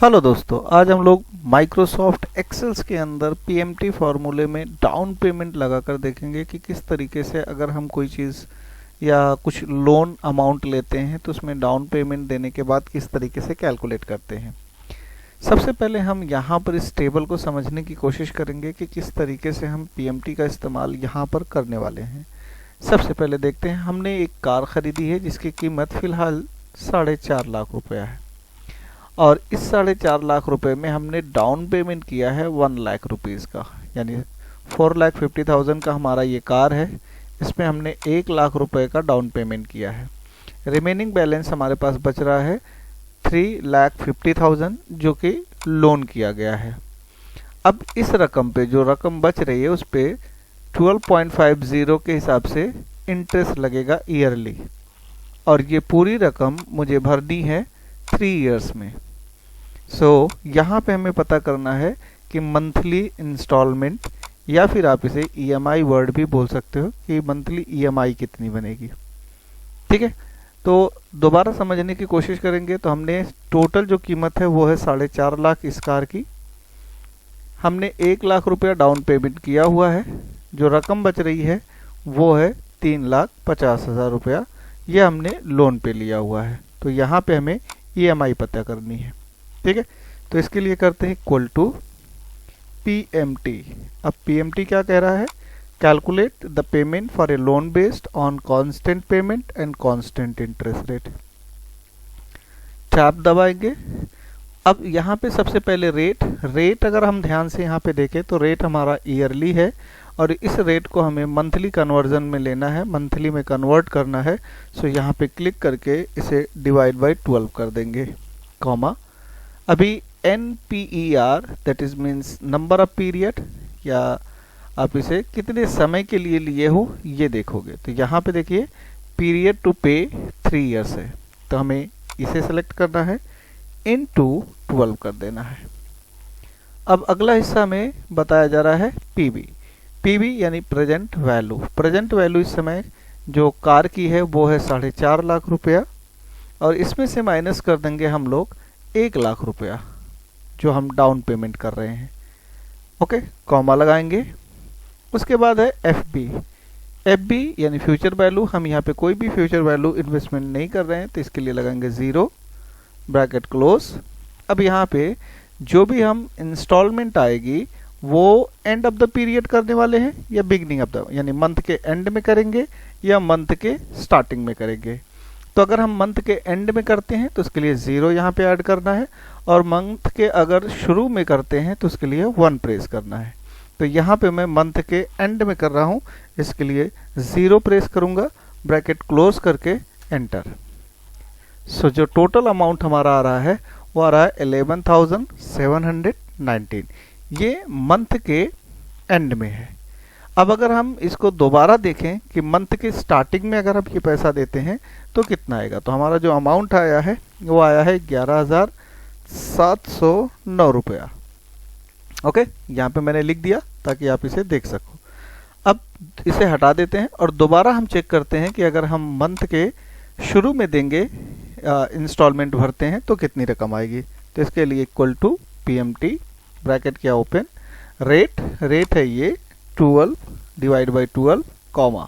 Hello दोस्तों, आज हम लोग माइक्रोसॉफ्ट एक्सेल्स के अंदर पीएमटी फार्मूले में डाउन पेमेंट लगाकर देखेंगे कि किस तरीके से अगर हम कोई चीज़ या कुछ लोन अमाउंट लेते हैं तो उसमें डाउन पेमेंट देने के बाद किस तरीके से कैलकुलेट करते हैं। सबसे पहले हम यहाँ पर इस टेबल को समझने की कोशिश करेंगे कि किस तरीके से हम पीएमटी का इस्तेमाल यहाँ पर करने वाले हैं। सबसे पहले देखते हैं, हमने एक कार खरीदी है जिसकी कीमत फ़िलहाल 4.5 लाख रुपया है और इस 4.5 लाख रुपए में हमने डाउन पेमेंट किया है 1 लाख रुपीज़ का, यानी 4,50,000 का हमारा ये कार है। इसमें हमने 1 लाख रुपए का डाउन पेमेंट किया है। रिमेनिंग बैलेंस हमारे पास बच रहा है 3,50,000 जो कि लोन किया गया है। अब इस रकम पे जो रकम बच रही है उस पे 12.50 के हिसाब से इंटरेस्ट लगेगा ईयरली, और ये पूरी रकम मुझे भरनी है 3 इयर्स में। यहाँ पे हमें पता करना है कि मंथली इंस्टॉलमेंट, या फिर आप इसे ईएमआई वर्ड भी बोल सकते हो कि मंथली ईएमआई कितनी बनेगी। ठीक है, तो दोबारा समझने की कोशिश करेंगे तो हमने टोटल जो कीमत है वो है 4.5 लाख इस कार की। हमने 1 लाख रुपया डाउन पेमेंट किया हुआ है। जो रकम बच रही है वो है 3,50,000 रुपया, ये हमने लोन पे लिया हुआ है। तो यहाँ पे हमें ईएमआई पता करनी है। ठीक है, तो इसके लिए करते हैं इक्वल टू पीएमटी। अब पीएमटी क्या कह रहा है? Calculate the payment for a loan based on constant payment and constant interest rate. Tab दबाएंगे। अब यहाँ पे सबसे पहले रेट अगर हम ध्यान से यहाँ पे देखें तो रेट हमारा ईयरली है और इस रेट को हमें मंथली कन्वर्जन में लेना है, मंथली में कन्वर्ट करना है। सो यहाँ पे क्लिक करके इसे डिवाइड बाय 12 कर देंगे, कॉमा। अभी NPER that is means number of period, या आप इसे कितने समय के लिए लिए हो ये देखोगे। तो यहाँ पे देखिए पीरियड टू पे 3 इयर्स है, तो हमें इसे सेलेक्ट करना है, इनटू 12 कर देना है। अब अगला हिस्सा में बताया जा रहा है पीबी यानी प्रेजेंट वैल्यू। प्रेजेंट वैल्यू इस समय जो कार की है वो है 4.5 लाख रुपया, और इसमें से माइनस कर देंगे हम लोग 1 लाख रुपया जो हम डाउन पेमेंट कर रहे हैं। ओके, कॉमा लगाएंगे। उसके बाद है एफबी यानी फ्यूचर वैल्यू। हम यहाँ पे कोई भी फ्यूचर वैल्यू इन्वेस्टमेंट नहीं कर रहे हैं, तो इसके लिए लगाएंगे 0, ब्रैकेट क्लोज। अब यहाँ पे जो भी हम इंस्टॉलमेंट आएगी वो एंड ऑफ द पीरियड करने वाले हैं या बिगनिंग ऑफ द, यानी मंथ के एंड में करेंगे या मंथ के स्टार्टिंग में करेंगे। तो अगर हम मंथ के एंड में करते हैं तो उसके लिए 0 यहाँ पे ऐड करना है, और मंथ के अगर शुरू में करते हैं तो उसके लिए 1 प्रेस करना है। तो यहाँ पे मैं मंथ के एंड में कर रहा हूँ, इसके लिए 0 प्रेस करूँगा, ब्रैकेट क्लोज करके एंटर। सो जो टोटल अमाउंट हमारा आ रहा है वो आ रहा है 11,719। ये मंथ के एंड में है। अब अगर हम इसको दोबारा देखें कि मंथ के स्टार्टिंग में अगर हम ये पैसा देते हैं तो कितना आएगा, तो हमारा जो अमाउंट आया है वो आया है 11,709 रुपया। ओके, यहाँ पे मैंने लिख दिया ताकि आप इसे देख सको। अब इसे हटा देते हैं और दोबारा हम चेक करते हैं कि अगर हम मंथ के शुरू में देंगे, इंस्टॉलमेंट भरते हैं तो कितनी रकम आएगी। तो इसके लिए इक्वल टू पीएमटी, ब्रैकेट किया ओपन, रेट है ये 12 divide by 12, comma.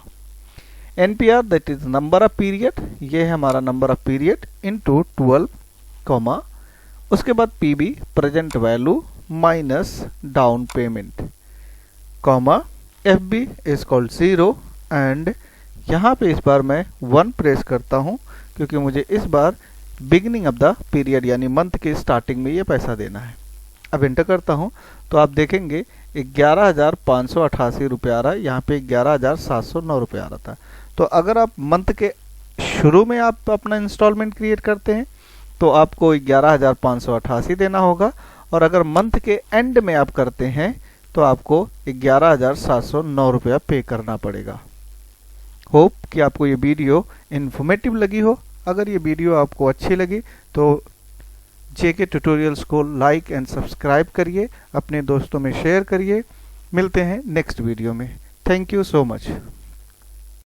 NPR that is number of period, ये है हमारा number of period, into 12, comma. उसके बाद PB present value minus down payment, comma. FB is called 0, and यहाँ पे इस बार मैं 1 प्रेस करता हूँ क्योंकि मुझे इस बार बिगिनिंग ऑफ द पीरियड यानी मंथ के स्टार्टिंग में ये पैसा देना है। अब एंटर करता हूँ तो आप देखेंगे 11,588 रुपया आ रहा है, यहाँ पे 11,709 रुपया आ रहा था। तो अगर आप मंथ के शुरू में आप अपना इंस्टॉलमेंट क्रिएट करते हैं तो आपको 11,588 देना होगा, और अगर मंथ के एंड में आप करते हैं तो आपको 11,709 रुपया पे करना पड़ेगा। होप कि आपको ये वीडियो इन्फॉर्मेटिव लगी हो। अगर ये वीडियो आपको अच्छी लगी तो जेके ट्यूटोरियल्स को लाइक एंड सब्सक्राइब करिए, अपने दोस्तों में शेयर करिए। मिलते हैं नेक्स्ट वीडियो में। Thank you so much.